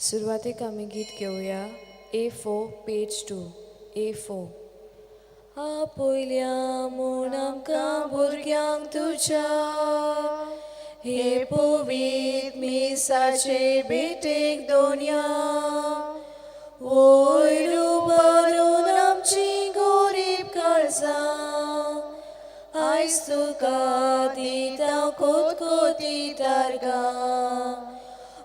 सुरवातीक आमी गीत घेवया A4 पेज 2 A4 आपयल्या म्हूण आमकां भुरग्यांक तुज्या हे पवित्र मिसाचे बेटेक दोनया वयर उबारून आमची गोरीब काळजां आयज तुका दिता कोतकोती तारगां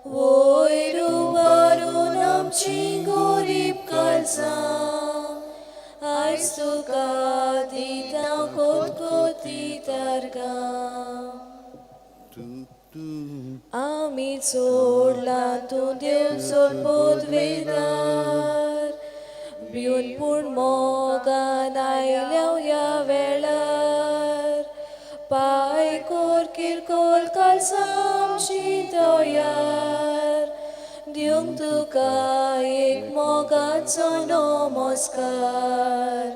वयर उबारून आमची गोरीब काळजां आयज तुका दिता कोतकोती तारगां आमी सोडला तूं देव सोडपोत वेदार भिवन पूण मोगान आयल्या ह्या वेळार पाय कोर किरकोळ काळजांची दोयार दिवंक तुका एक मोगाचो नमस्कार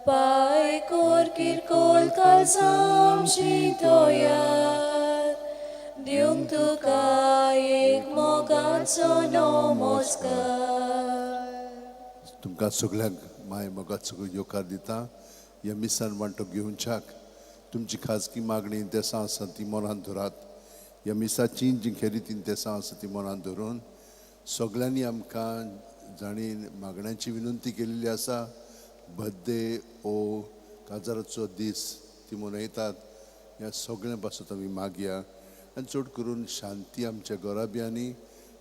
पाय कोर किरकोळ काळजांची दोयार दिवंक तुका एक मोगाचो नमस्कार तुमकां सगळ्यांक माय मोगाचो येवकार दिता ह्या मिसान वांटो घेवनच्याक तुमची खाजगी मागणी इंतेसां आसा ती मनांत धरात ह्या मिसाची जी खेरीत इंतेसां आसा ती मनांत धरून सगळ्यांनी आमकां जाणी मागण्यांची विनंती केलेली आसा बर्थडे ओ काजाराचो दीस ती मनयतात ह्या सगळ्या पासून आमी मागया आनी चड करून शांती आमच्या घराब्यांनी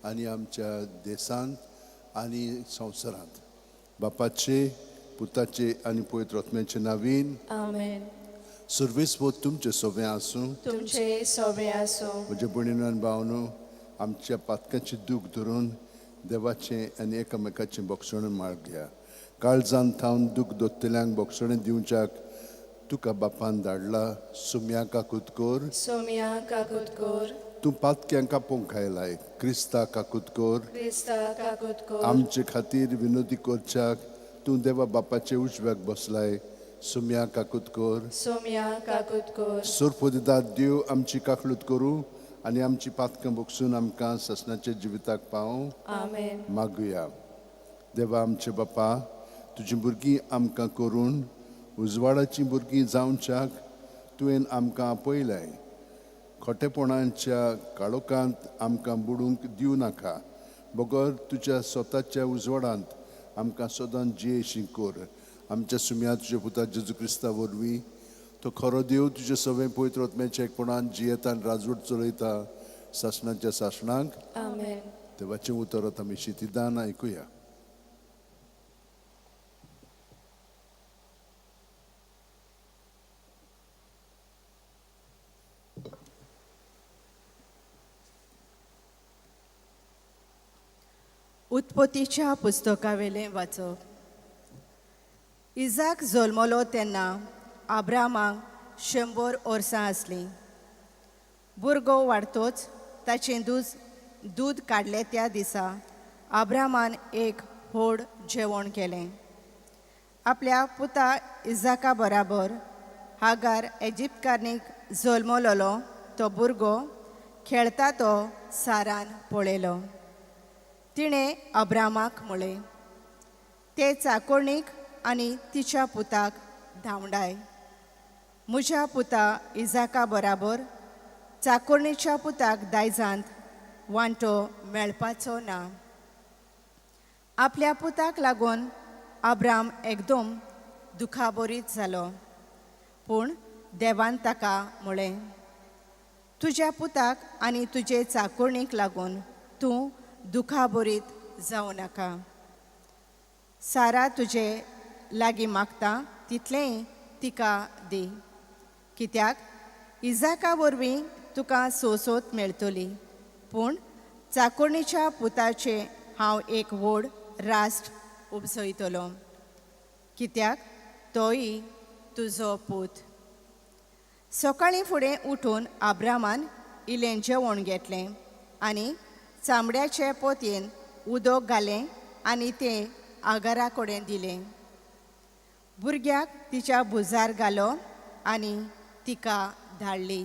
आनी आमच्या देशांत आनी संवसारांत बापाचे पुताचे आनी पवित्र आत्म्याचे नांवीन आमेन सर्वेस्व तुमचे सोबे आसूं तुमचे सोबे आसूं म्हजे भयणीनो आनी भावनो आमच्या पातकांचे दूख धरून देवाचें आनी एकामेकाचें बोगसण मागया काळजान थावन दूख दोत्तल्यांक बोगसणें दिवच्याक तुका बापान धाडला सुम्या काकुतकोर सोम्या काकुतकोर तूं पातक्यांक आपोवंक आयलाय क्रिस्ता काकुतकोर क्रिस्ता काकुतकोर आमचे खातीर विनोदी करच्याक तूं देवा बापाचे उजव्याक बसलाय सुम्या काकुतकोर सोम्या काकुतकोर सुरफोदिदार देव आमची काकलूत करूं आनी आमची पातकां बोगसून आमकां ससनाचे जिविताक पावूं आमेन मागुया देवा आमचे बापा तुजी भुरगीं आमकां करून उजवाडाची भुरगीं जावच्याक तुवें आमकां आपयलाय खोटेपणाच्या काळोखांत आमकां बुडूंक दिवं नाका बगर तुज्या स्वताच्या उजवाडांत आमकां सदांच जियेशी कर आमच्या सुम्या तुज्या पुता जेजू क्रिस्ता वरवीं तो खरो देव तुजे सगळे पवित्र आत्म्याच्या एकपणान जियेता आनी राजवट चलयता सासणाच्या सासणाक आमेन देवाचें उतरांत आमी शितिदान आयकुया उत्पत्तीच्या पुस्तकावेलें वाचप इजाक जल्मलो तेन्ना आब्रामाक 100 वर्सां आसलीं भुरगो वाडतोच ताचें दूद काडलें त्या दिसा आब्रामान एक व्हड जेवण केलें आपल्या पुता इजाका बराबर हागार इजिप्तकारनीक जल्मलोलो तो भुरगो खेळटा तो सारान पळयलो तिणें अब्रामाक म्हळें ते चाकोणीक आनी तिच्या पुताक धांवडाय म्हज्या पुता इजाका बराबर चाकोणीच्या पुताक दायजांत वांटो मेळपाचो ना आपल्या पुताक लागून अब्राम एकदम दुखाबरीत जालो पूण देवान ताका म्हळें तुज्या पुताक आनी तुजे चाकोणीक लागून तूं दुखाबरीत जावं नाका सारा तुजे लागीं मागता तितलेंय तिका दी कित्याक इजाका वरवीं तुका सोसोत मेळटली पूण चाकोणीच्या पुताचे हांव एक व्हड राष्ट्र उपसयतलो कित्याक तोय तुजो पूत सकाळीं फुडें उठून आब्रामान इल्लें जेवण घेतलें आनी चामड्याचे पोतयेन उदक घालें आनी तें आगारा कडेन दिलें भुरग्याक तिच्या भुजार घालो आनी तिका धाडली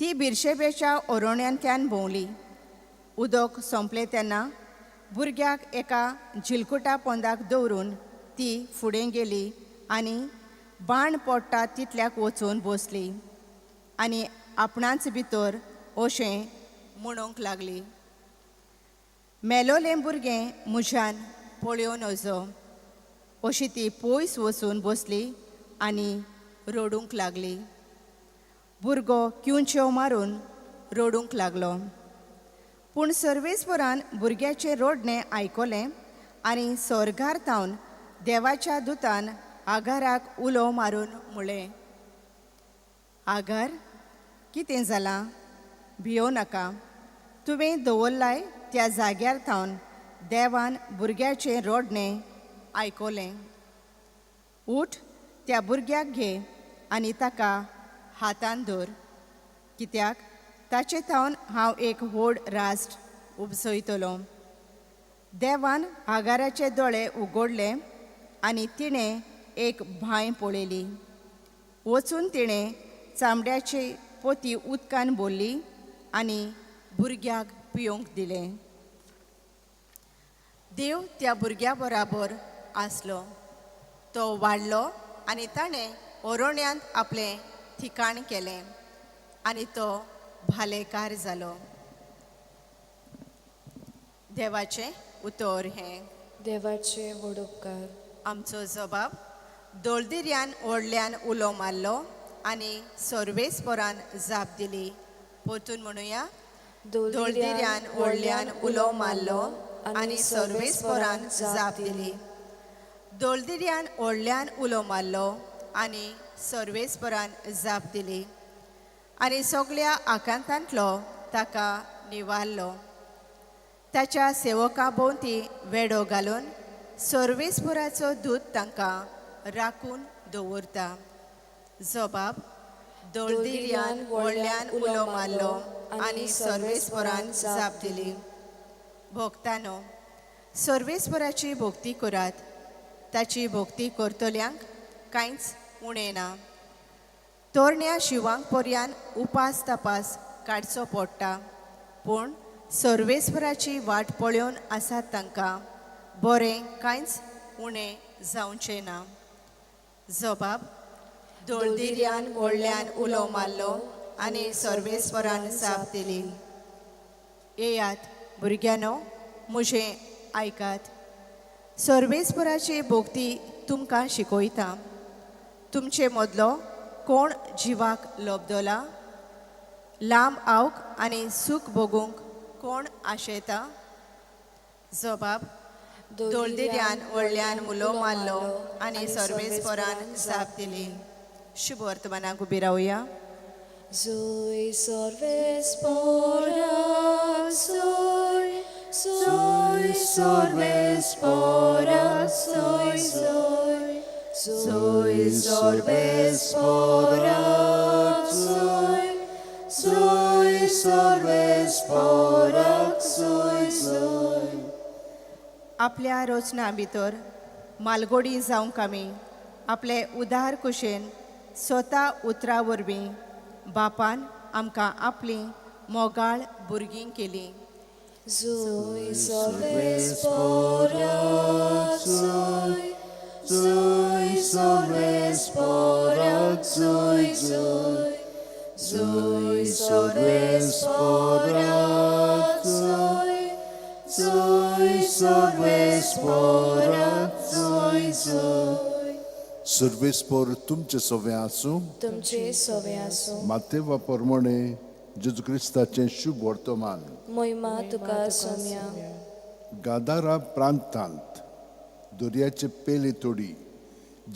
ती बिरशेबेच्या ओरोण्यांतल्यान भोंवली उदक सोंपलें तेन्ना भुरग्याक एका जिलकुटा पोंदाक दवरून ती फुडें गेली आनी बाण पडटा तितल्याक वचून बसली आनी आपणाच भितर अशें म्हणूंक लागली, मेलोलें भुरगें म्हज्यान पळोवन वचो. अशी ती पयस वचून बसली आनी रडूंक लागली. भुरगो किंच्यो मारून रडूंक लागलो. पूण सर्वेस्परान भुरग्याचें रडणें आयकलें आनी स्वर्गार थावन देवाच्या दुतान आगाराक उलो मारून म्हळें, आगार, कितें जालां? भियो नाका. तुवें दवरलाय त्या जाग्यार थावन देवान भुरग्याचें रडणें आयकलें. उठ, त्या भुरग्याक घे आनी ताका हातान धर, कित्याक ताचे थावन हांव एक व्हड रास्ट उपसयतलों. देवान आगाराचे दोळे उगडले आनी तिणें एक भाय पळयली. वचून तिणें चामड्याची पोती उदकान भरली आनी भुरग्याक पिवंक दिलें. देव त्या भुरग्या बराबर आसलो. तो वाडलो आनी ताणें अरण्यांत आपलें ठिकाण केलें आनी तो भालेकार जालो. देवाचें उतर हें. देवाचे व्हड उपकार. आमचो जबाब दोळदिऱ्यान व्हडल्यान उलो मारलो आनी सर्वेस्परान जाप दिली. परतून म्हणुया, दोळदिऱ्यान व्हडल्यान उलो मारलो आनी सर्वेस्परान जाप दिली. दोळदिऱ्यान व्हडल्यान उलो मारलो आनी सर्वेस्परान जाप दिली आनी सगळ्या आकांतांतलो ताका निवारलो. ताच्या सेवकां भोंवती वेडो घालून सर्वेस्पराचो दूत तांकां राखून दवरता. जबाब दोळदिऱ्यान व्हडल्यान उलो मारलो आनी सर्वेस्परान जाप दिली. भोगतानो, सर्वेस्पराची भोक्ती करात. ताची भोक्ती करतल्यांक कांयच उणें ना. तोरण्या शिवांक पर्यान उपास तपास काडचो पडटा, पूण सर्वेस्पराची वाट पळोवन आसात तांकां बरें कांयच उणें जावचें ना. जबाब दोळदिऱ्यान व्हडल्यान उलो मारलो आनी सर्वेस्परान जाप दिली. येयात भुरग्यानो, म्हजें आयकात. सर्वेस्पराची भोक्ती तुमकां शिकयता. तुमचे मदलो कोण जिवाक लोबदोला? लांब आवक आनी सूख भोगूंक कोण आशेता? जबाब दोळदिऱ्यान व्हडल्यान उलो मारलो आनी सर्वेस्परान जाप दिली. शुभ वर्तमानाक उबी रावया. Zoe sorvesporac, zoe, zoe sorvesporac, zoe, zoe, zoe sorvesporac, zoe, zoe sorvesporac, zoe, zoe. आपल्या रोचना भितर मालगोडी जावंक आमी आपले उदार कुशेन स्वता उतरा वरवीं बापान आमकां आपली मोगाळ भुरगीं केली. Zoe sorvesporac, zoe, zoe sorvesporac, zoe, zoe, zoe sorvesporac, zoe, zoe sorvesporac, zoe, zoe. सर्वेस्पोर तुमचे सोवे आसूं. तुमचे सोवे आसूं. मातेवा प्रमाणे जेजू क्रिस्ताचें शुभ वर्तमान. महिमा तुका सोम्या. गादारा प्रांतांत दर्याचे पेले तोडी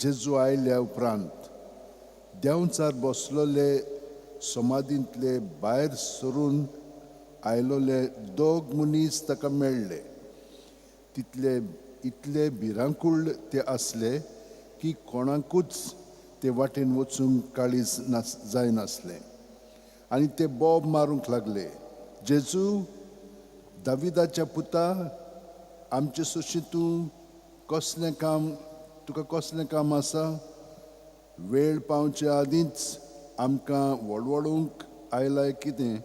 जेजू आयल्या उपरांत देंवचार बसलोले समाधींतले भायर सरून आयलोले दोग मनीस ताका मेळ्ळे. तितले इतले भिरांकूळ ते आसले की कोणाकूच ते वाटेन वचूंक काळीज जायनासलें आनी ते बोब मारूंक लागले, जेजू, दाविदाच्या पुता, आमचे सुशी तूं तुका कसलें काम आसा? वेळ पावचे आदींच आमकां वळवळूंक आयलाय कितें?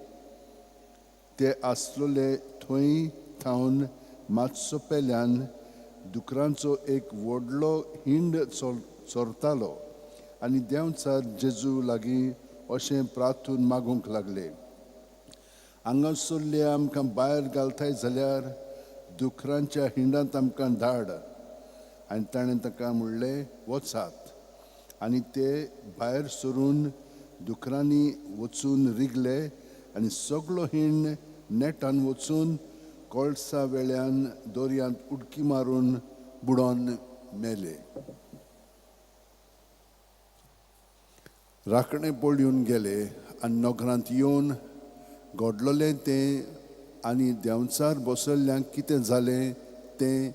ते आसलोले थंय थावन मातसो पेल्यान दुकरांचो एक व्हडलो हिंड चोरतालो आनी देंवचार जेजू लागीं अशें प्रार्थून मागूंक लागले, हांगा सोल्ले आमकां भायर घालताय जाल्यार दुकरांच्या हिंडांत आमकां धाड. आनी ताणें ताका म्हणलें, वचात. आनी ते भायर सरून दुकरांनी वचून रिगले आनी सगळो हिंड नेटान वचून कोळसा वेळ्यान दोरयांत उडकी मारून बुडोवन मेले. राखणे पळून गेले आनी नोकरांत येवन घडलोलें तें आनी देंवचार बसयल्ल्यांक कितें जालें तें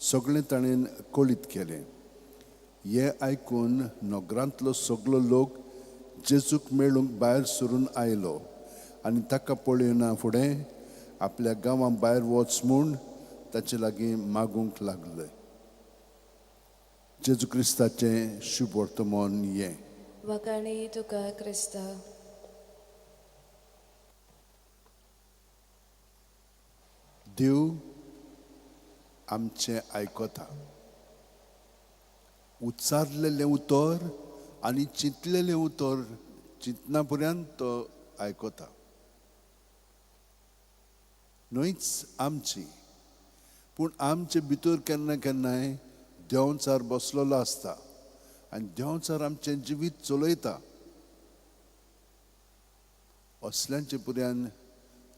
सगळें ताणें कळीत केलें. हें आयकून नोकरांतलो सगळो लोक जेजूक मेळूंक भायर सरून आयलो आनी ताका पळयना फुडें आपल्या गांवां भायर वच म्हूण ताचे लागीं मागूंक लागले. जेजू क्रिस्ताचें शुभ वर्तमान हें. वखाणी तुका क्रिस्ता. देव आमचें आयकता. उच्चारलेलें उतर आनी चिंतलेलें उतर चिंतना पर्यंत तो आयकता. न्हयच आमची, पूण आमचे भितर केन्ना केन्नाय देंवचार बसलेलो आसता आनी देंवचार आमचें जिवीत चलयता. असल्यांचे पर्यंत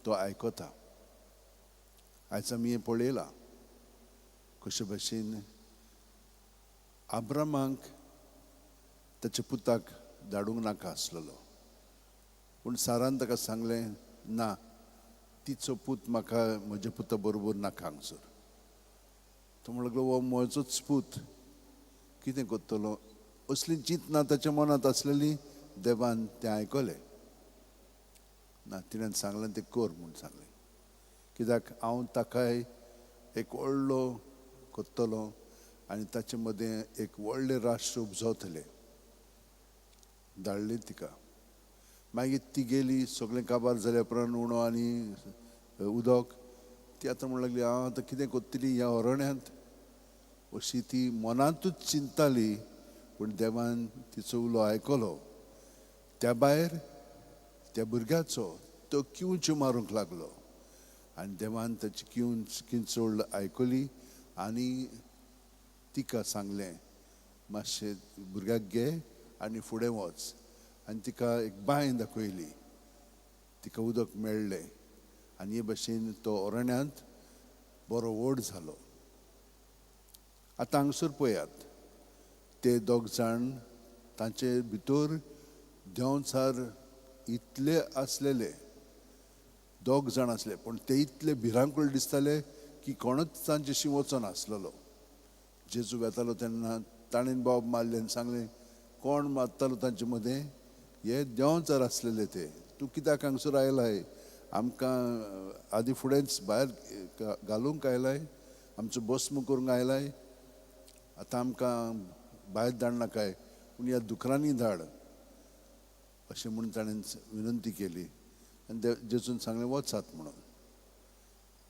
तो आयकता. आयज आमी हें पळयलां कशे भाशेन आब्रामांक ताच्या पुताक धाडूंक नाका आसलेलो, पूण सारान ताका सांगलें, ना, तिचो पूत म्हाका म्हज्या पुता बरोबर नाका हांगसर. तो म्हणलो, हो म्हजोच पूत, कितें करतलो? असली चिंतना ताच्या मनांत आसलेली. देवान तें आयकलें. ना, तिणें सांगलें तें कर म्हूण सांगलें. कित्याक हांव ताकाय एक व्हडलो करतलो आनी ताचे मदें एक व्हडलें राष्ट्र उबजावतलें. धाडली तिका. मागीर ती गेली, सगळें काबार जाल्या उपरांत उणो आनी उदक. ती आतां म्हणूंक लागली, हांव आतां कितें करतली ह्या अरण्यांत? अशी ती मनांतूच चिंताली. पूण देवान तिचो उलो आयकलो. त्या भायर त्या भुरग्याचो तो किंच मारूंक लागलो आनी देवान ताची किंचोळ आयकली आनी तिका सांगलें, मातशें भुरग्याक घे आनी फुडें वच. आनी तिका एक बांय दाखयली. तिका उदक मेळ्ळें आनी हे भाशेन तो अरण्यांत बरो व्हड जालो. आतां हांगसर पळयात, ते दोग जाण, तांचे भितर देंवचार इतले आसलेले, दोग जाण आसले, पूण ते इतले भिरांकूळ दिसताले की कोणूच तांचेशी वचनासलेलो. जेजू येतालो तेन्ना ताणें बोब मारलें आनी सांगलें, कोण मारतालो तांचे मदें? हे देंवचार आसलेले ते. तूं कित्याक हांगसर आयलाय? आमकां आदी फुडेंच भायर घालूंक आयलाय? आमचो भस्म करूंक आयलाय? आतां आमकां भायर धाडनाकाय, पूण ह्या दुकरांनी धाड अशें म्हूण ताणें विनंती केली. आनी जेजून सांगलें, वचात म्हणून.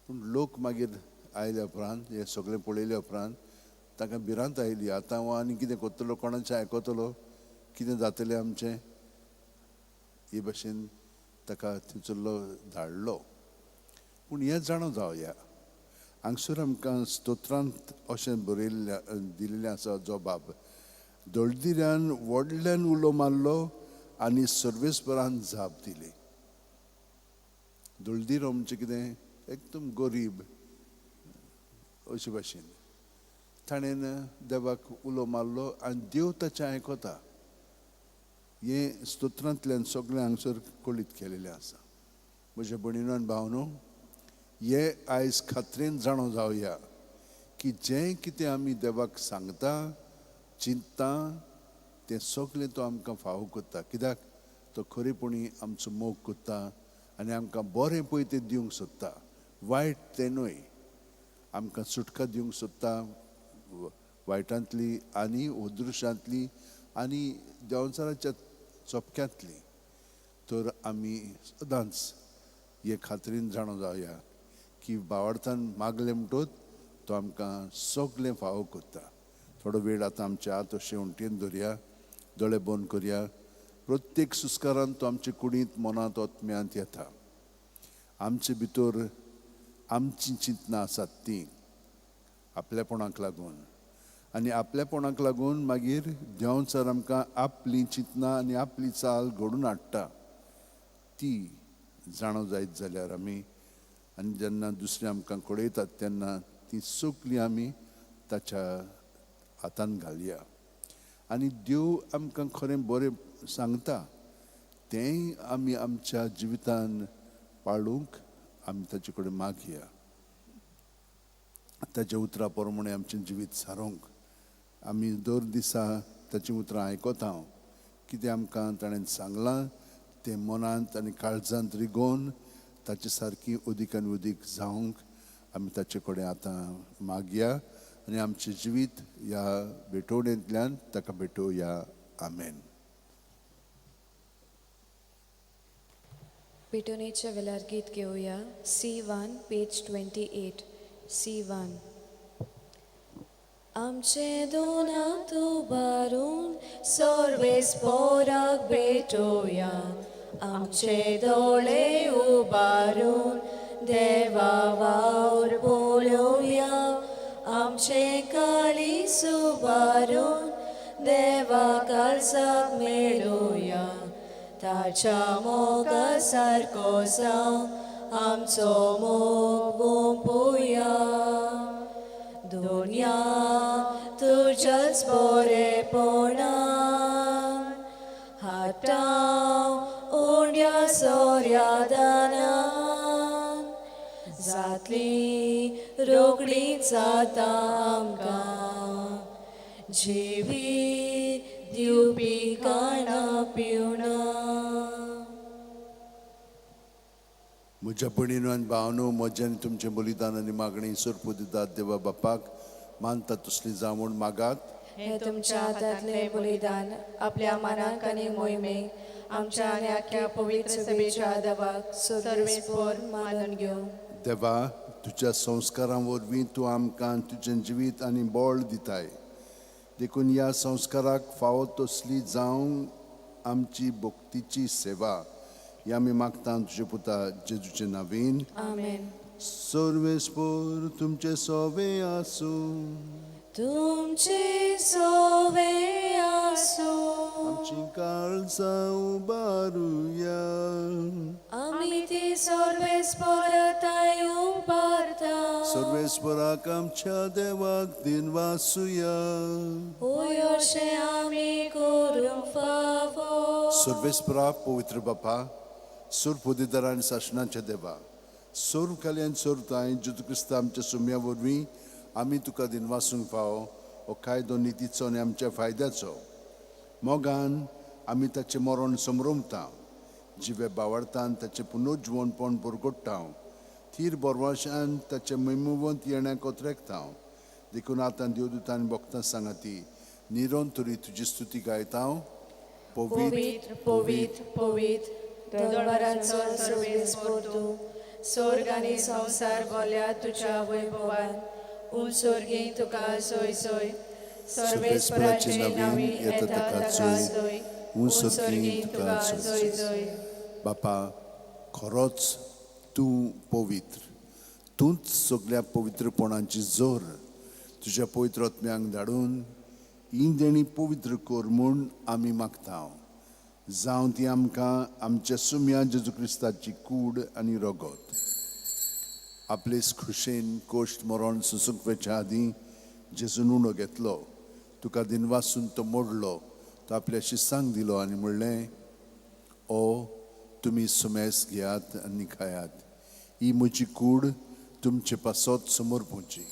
पूण लोक मागीर आयल्या उपरांत, हें सगळें पळयल्या उपरांत ताका भिरांत आयली. आतां हो आनी कितें करतलो? कोणाचें आयकतलो? कितें जातलें आमचें? हे भाशेन ताका थंयसरलो धाडलो. पूण हें जाणो जावया, हांगसर आमकां स्तोत्रांत अशें बरयल्लें दिल्लें आसा जबाब. दळदिऱ्यान व्हडल्यान उलो मारलो आनी सर्वेस्परान जाप दिली. दळदिरो म्हणजे कितें? एकदम गरीब अशे भाशेन ताणें देवाक उलो मारलो आनी देव ताचें आयकता. हें स्तोत्रांतल्यान सगळें हांगसर कळीत केलेलें आसा. म्हज्या भयणीनो आनी भावनो, हें आयज खात्रेन जाणो जावया की जें कितें आमी देवाक सांगता, चिंतता, तें सगळें तो आमकां फावो करता. कित्याक तो खरेपणी आमचो मोग करता आनी आमकां बरें पळय तें दिवंक सोदता, वायट तें न्हय. आमकां सुटका दिवंक सोदता वायटांतली आनी ओदृश्यांतली आनी देंवचाराच्या चोपक्यांतली. तर आमी सदांच हे खात्रीन जाणो जावया की बावडतान मागले म्हणटूच तो आमकां सगळें फावो करता. थोडो वेळ आतां आमचे हात अशे उंटीन दवरया, दोळे बंद करया. प्रत्येक सुस्कारान तो आमचे कुडींत मनांत ओतम्यांत येता. आमचे भितर आमची चिंतनां आसात ती आपल्यापणाक लागून, आनी आपल्यापणाक लागून मागीर देव सर आमकां आपली चिंतनां आनी आपली चाल घडून हाडटा. ती जाणो जायत जाल्यार आमी आनी जेन्ना दुसरे आमकां कळयतात तेन्ना ती सगळीं आमी ताच्या हातान घालया. आनी देव आमकां खरें बरें सांगता तेंय आमी आमच्या जिवितान पाळूंक आमी ताचे कडेन मागया. ताच्या उतरां प्रमाणे आमचें जिवीत सारूंक आमी दर दिसा ताचीं उतरां आयकता. कितें आमकां ताणें सांगलां तें मनांत आनी काळजांत रिगोवन ताचे सारकी अदीक आनी अदीक जावंक आमी ताचे कडेन आतां मागया आनी आमचें जिवीत ह्या भेटवणेंतल्यान ताका भेटोवया. आमेन. भेटवणेच्या वेळार गीत घेवया. C1 page 28. C1. आमचे दोनांत उबारून सर्वेस्पराक भेटोया. आमचे दोळे उबारून देवा वावर पळोवया. आमचे काळीज उबारून देवा काळजाक मेळोया. ताच्या मोगा सारको जावं आमचो मोग ओंपुया. दुनिया तुज्याच बरेपणान हाटाव उंड्या सोऱ्या दानान जातली रोखडी जाता आमकां जिवीत दिवपी काणा पिवणा. म्हज्या भयणीनो आनी भावनो, म्हजें आनी तुमचें बलिदान आनी मागणी सुरपू दितात देवा बापाक मानता तसली जावून मागात. हे तुमच्या हातांतले बलिदान आपल्या मनाक आनी मोहिमेक आमच्या आनी आख्या पवित्र सभेच्या देवाक सर्वेस्पर मानून घेवं. देवा, तुज्या संस्कारां वरवीं तूं आमकां तुजें जिवीत आनी बळ दिताय. देखून ह्या संस्काराक फावो तसली जावं आमची भक्तीची सेवा ही आमी मागता तुजे पुता जेजूचे नांवेन. आमेन. सर्वेस्पर तुमचे सोवे आसूं. तुमचे सोवे आसूं. आमची काळजां उबारुया. आमी ती सर्वेस्परताय उबारता. सर्वेस्पराक आमच्या देवाक दिन वासुया. होय अशें आमी करूंक फावो. सर्वेस्परा पवित्र बापा, सुर उदितार आनी शासनाचे देवा, सोर खाली आनी सोरताय जेजू क्रिस्त आमच्या सुम्या वरवीं आमी तुका दिनवासूंक फावो हो कायदो नितीचो आनी आमच्या फायद्याचो. मोगान आमी ताचें मरण समरमता, जिवे बावडतान ताचें पुनर्जीवनपण परगट्टा, थीर बोरवाशान ताचें मैमुवंत येण्याक कोत्रेकता. देखून आतां देवदूतांनी भक्तां सांगाती निरंतरी तुजी स्तुती गायता. पवित्र पवित्र पवित्र दरबाराचो सर्वेस्पर तूं. स्वर्ग आनी संवसार भोल्या तुज्या वैभवान. उंचोर्गी तुका सोय सोय. सर्वेस्पराचे नांवी येता ताका सोय. उंचोर्गी तुका सोय सोय. बापा, खरोच तूं पवित्र. तूंच सगळ्या पवित्रपणाची जोर तुज्या पवित्र आत्म्यांक धाडून ही देणी पवित्र कर म्हूण आमी मागता. जावं ती आमकां आमच्या सुम्या जेजू क्रिस्ताची कूड आनी रगत. आपले खुशेन कोश्ट मरण सुसूंक वेच्या आदीं जेजून उणो घेतलो, तुका दिनवासून तो मोडलो, तो आपल्या शिसांक दिलो आनी म्हणलें, ओ तुमी सुमेस घेयात आनी खायात. ही म्हजी कूड तुमचे पासत समोर पोवची.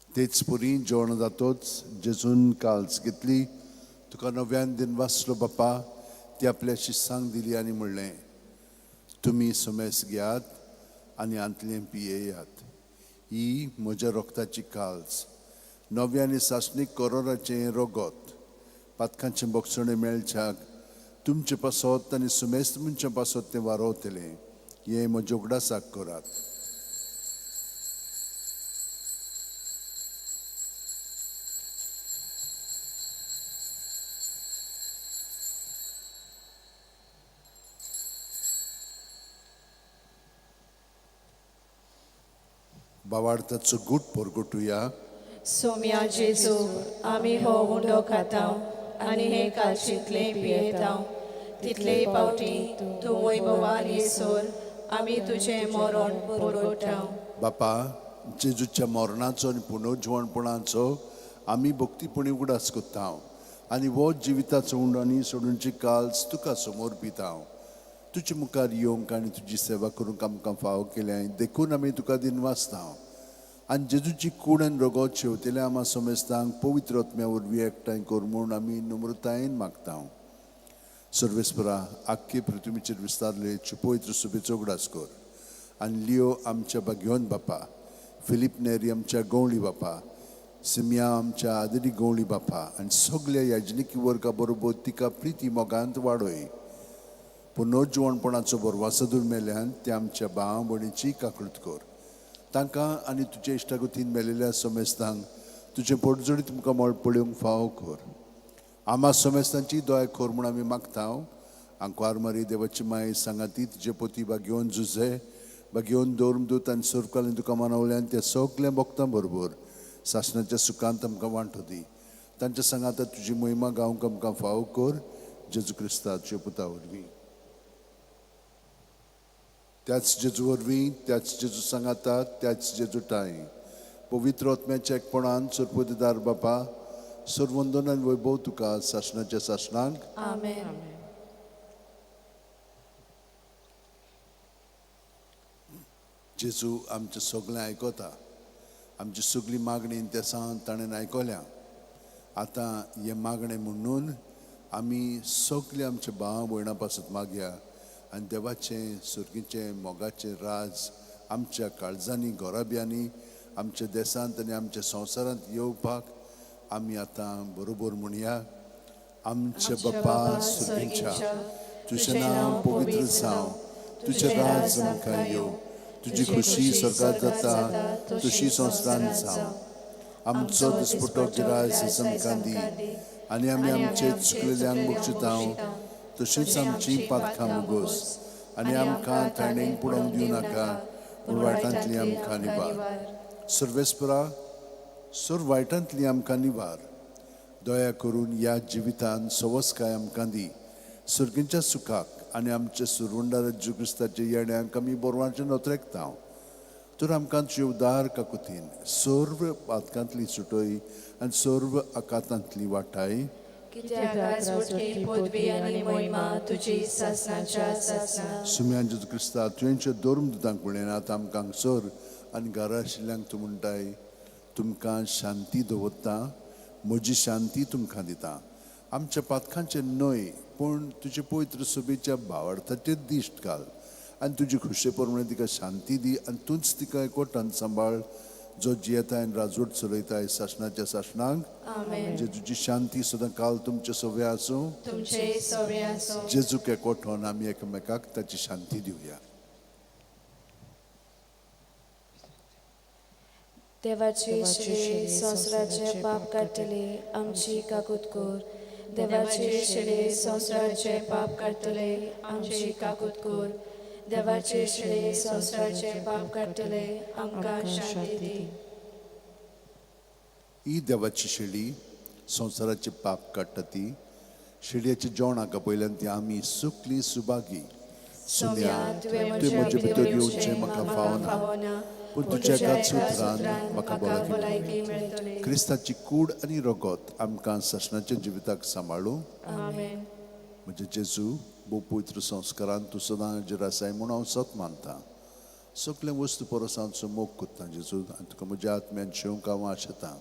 तेच पुरी जेवण जातोच जेजून काल्स घेतली, तुका नव्यान दिन वाचलो बापा, ती आपल्या शिसांक दिली आनी म्हणलें, तुमी सुमेस घेयात आनी आंतलें पियेयात. ही म्हज्या रोगताची काल्स, नव्या आनी सासणीक कोरोनाचें रोगोत, पातकांचें बोगसणें मेळच्याक तुमचें पासत आनी सुमेस्त मनचें पासत तें वारोवतलें. हे म्हज्या उगडासाक करात. बावार्थाचो गूट परगटुया. सोम्या जेजू, आमी हो उंडो खाता आनी हे कालशीतले पियेता, तितले पावटी तूं वैभवान येसोर आमी तुजें मरण परगटा. बापा, जेजूच्या मरणाचो आनी पुनर्जीवणपणाचो आमी भक्तीपणी उगडास कोत्ता आनी हो जिविताचो उंडोनी सोडूनची काल्स तुका समोर पिता. तुजे मुखार येवंक आनी तुजी सेवा करूंक आमकां फाव केलें देखून आमी तुका दिनवासता. आनी जेजूची कूड आनी रगत शेवतेले आमा समेस्तांक पवित्र आत्म्या वरवीं एकठांय कर म्हूण आमी नम्रतायेन मागता. सर्वेस्परा, आख्खे पृथ्वीचेर विस्तारले पवित्र सुबेचो उगडास कर. आनी लियो आमच्या भाग्यवन बापा, फिलीप नेरी आमच्या गवळी बापा, सिमिया आमच्या आदरी गवळी बापा आनी सगल्या याजनिकी वर्गा बरोबर तिका प्रिती मोगांत वाडय. पुनर्जीवणपणाचो बरवासो मेल्यान ते आमच्या भाव भयणीची काकूळट कर. तांकां आनी तुज्या इश्टागतीन मेलेल्या समेस्तांक तुजें पोटजोडी तुमकां मोळ पळोवंक फाव कर. आमा समेस्तांची दोय कर म्हूण आमी मागता. आंकवार मारी देवाची माय सांगाती तुजे पोती भाग्यवन झुजे भाग्यवन दौरमदूत आनी सुरकालीन तुका मानवल्यान त्या सगल्या भक्तां बरोबर सासणाच्या सुखांत आमकां वांटो दी. तांच्या सांगाता तुजी महिमा गावंक आमकां फाव कर. जेजू क्रिस्ताच्या पुता वरवीं. त्याच जेजू वरवीं, त्याच जेजू सांगाता, त्याच जेजू टाय पवित्र आत्म्याच्या एकपणान सरपदीदार बापा, सर्वंदन आनी वैभव तुका सासणाच्या सासणांक. आमेन. जेजू आमचें सगळें आयकता. आमची सगळी मागणी त्या सांग ताणें आयकल्या. आतां हे मागणें म्हणून आमी सगळे आमच्या भाव भयणां पासत मागया आनी देवाचें सुर्गीचें मोगाचें राज आमच्या काळजांनी घोराब्यांनी आमच्या देशांत आनी आमच्या संवसारांत येवपाक आमी आतां बरोबर म्हणया. आमचे बापा सुर्गीच्या, तुजें नांव पवित्र जावं, तुजें राज आमकां येवं, तुजी खुशी स्वर्गांत जाता तशी संवसारांत जावं. आमचो दिसपटो गिरायस आमकां दी आनी आमी आमचे चुकलेल्यांक बक्षितांव, तशींच आमची पातकां मुगोस आनी आमकां थायणेक पडोवंक दिवं नाका, पूण वायटांतली आमकां निवार. सर्वेस्परा, सोर वायटांतली आमकां निवार. दया करून ह्या जिवितान सवस्काय आमकां दी. सर्गीच्या सुखाक आनी आमच्या सुरवंडा जेजू क्रिस्ताच्या येण्याक आमी बोरवांचे नोतरेकता. तर आमकां तुजे उदार काकुतीन सर्व पातकांतली सुटय आनी सर्व आकांतांतली वाटाय. सुम्यान जेजू क्रिस्ता तुवेंच्या दोरमदुतांक पळयनात आमकां हांगसर आनी घरा आशिल्ल्यांक तूं म्हणटाय, तुमकां शांती दवरता, म्हजी शांती तुमकां दिता. आमच्या पातकांचे न्हय पूण तुजे पवित्र सुबेच्या भावार्थाचेर दिश्ट घाल आनी तुजी खुशे प्रमाणे तिका शांती दी आनी तूंच तिका एकवटान सांबाळ, जो जियेताय आनी राजवट चलयताय सासणाच्या सासणांक. म्हणजे तुजी शांती सदां काल तुमचे सवे आसूं. जेजूक एकवटोन आमी एकामेकाक ताची शांती दिवया. देवाची शिळे संवसाराचे पाप काडटले आमची काकूत कर. देवाची शिळे संवसाराचे पाप काडटले आमची काकूत कर. देवाचे शिळे संवसाराचे पाप काडटले आमकां शांती दी. ही देवाची शेळी संवसाराचे पाप काडटा ती. शेळयेच्या जेवणाक पयल्यान ती आमी सुखली सुभागी. सोम्या, तुवें म्हजे भितर येवचें म्हाका फावना, पूण तुज्या एकाच उतरान म्हाका भलायकी मेळटली. क्रिस्ताची कूड आनी रगत आमकां सासणाच्या जिविताक सांबाळूं. म्हणजे जेजू भोव पवित्र संस्कारान तूं सदां हाजेर आसाय म्हूण हांव सत मानता. सगळे वस्तू परसांचो मोग कोत्ता जेजू आनी तुका म्हज्या आत्म्यान शेवंक हांव आशेतां.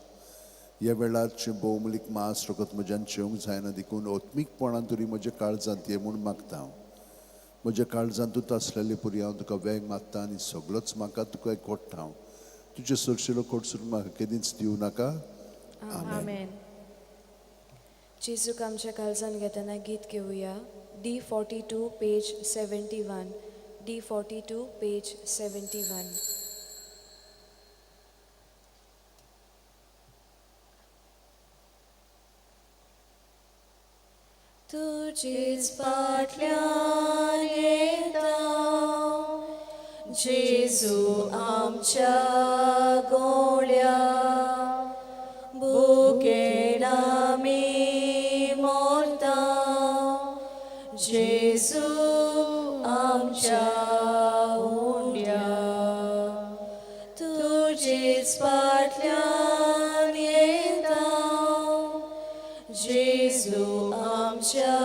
ह्या वेळार भोवमूलीक मास रगत म्हज्यान शेवंक जायना देखून ओत्मीकपणान तरी म्हज्या काळजांत ये म्हूण मागता. म्हज्या काळजांतूच आसलेले पुरी हांव तुका वेग मागता आनी सगळोच म्हाका तुका कोट्टा हांव तुजे सुरशिलो कोटसून म्हाका केदींच दिवं नाका. आमेन. जेजूक आमच्या काळजान घेताना गीत घेऊया. D42 page 71. D42 page 71. तुझेच फाटल्यान येता जेजू आमच्या गोळ्या भुकेन आमी मोरता जेजू आमच्या हुंड्या तुझेच फाटल्यान येता जेजू आमच्या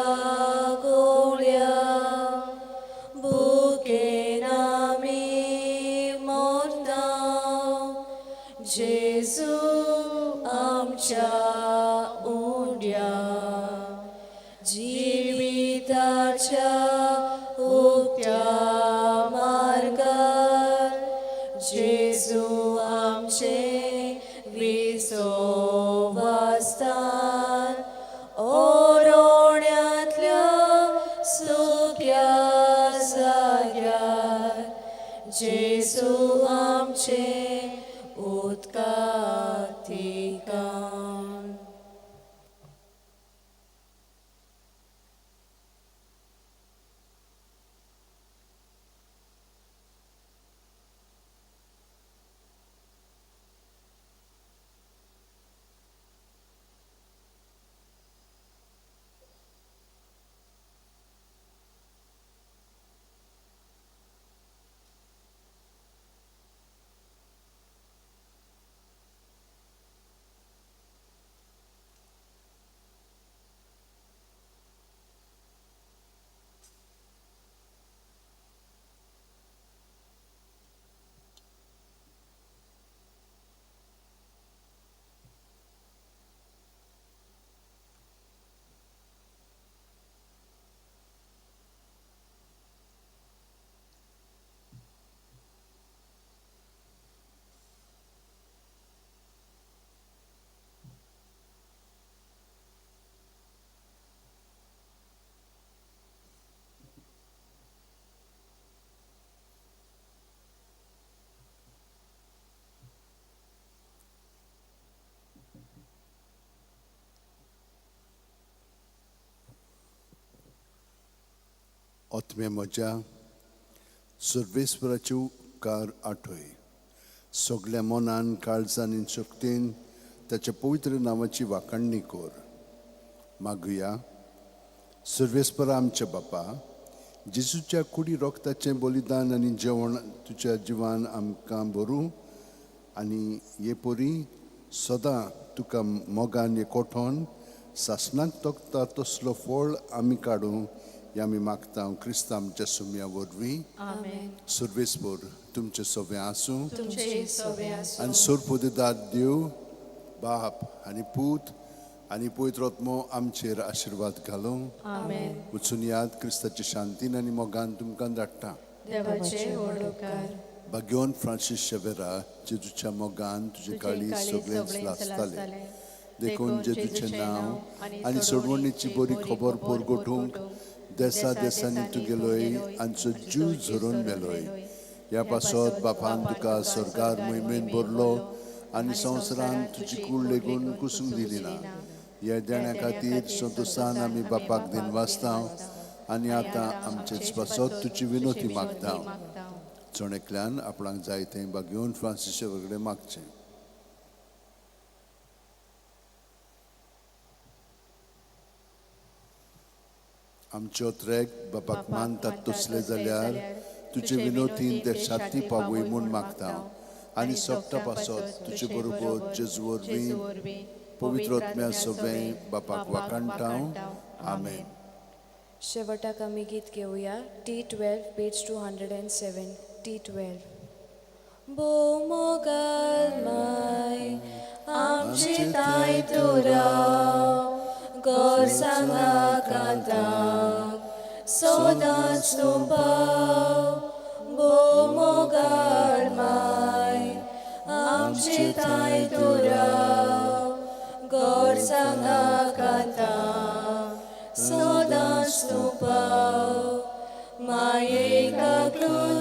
गोळ्या भुकेन आमी मोरता जेजू आमच्या हुंड्या जिविताच्या उक्त्या मार्गार जेजू आमचे विसोवास्तान ओरोण्यांतल्या सुक्या जाग्यार जेजू आमचे उदकांत तिकान. ओतम्या म्हज्या सर्वेस्वराचे उपकार आठय सगळ्या मनान काळजान आनी शक्तीन ताच्या पवित्र नांवाची वाखाणणी कर. मागुया. सर्वेस्परा आमच्या बापा, जेजूच्या कुडी रोगताचें बलिदान आनी जेवण तुज्या जिवान आमकां भरूं आनी हे पोरी सदां तुका मोगान एकवटोन सासणाक तोखता तसलो फळ आमी काडूं हें आमी मागता क्रिस्तांव आमच्या सुम्या वरवीं. आमेन. सर्वेस्पर तुमचे सगळें आसूं तुमचे सवे आसूं. आनी सोरपोदेदार देव बाप आनी पूत आनी पवित्र आत्मो आमचेर आशिर्वाद घालूं. आमेन. वचून याद क्रिस्ताची शांतीन आनी मोगान तुमकां धाडटा. देवाचे व्हड उपकार. भाग्यवान फ्रांसीस शेवेरा, जेजूच्या मोगान तुजे काळी सगळेंच लासताले देखून जेजूचें नांव आनी सोडवणीची बरी खबर परगटूंक देसा देसांनी तुगेलोय आनी जीव झरोवन मेलोय. ह्या पासत बापान तुका सरकार मोहिमेन भरलो आनी संवसारान तुजी कूड लेगून कुसूंक दिली ना. ह्या देण्या खातीर संतोशान आमी बापाक दिन वाचतां आनी आतां आमचेच पासत तुजी विनोती मागता. चोणेकल्यान आपणाक जाय तें भाग्यवान फ्रांसीसा वेगळें मागचें. आमचे ओत्रेक बापाक मानतात तसले जाल्यार तुजे विनोतीन ते शांती पावय म्हूण मागता आनी सोपता पासत तुजे बरोबर जेजू वरवीं पवित्र आत्म्या सगळें बापाक वाखाणटा. आमेन. शेवटाक आमी गीत घेऊया. T12 page 207. T12. मोगाल माय आमची ताय तुरा गोर सांगा कांताक सदांच तूं पाव बो मोगाळ माय आमची ताय तूं राव गोरसांगा कांता सदांच तूं पाव मायेका क्रूज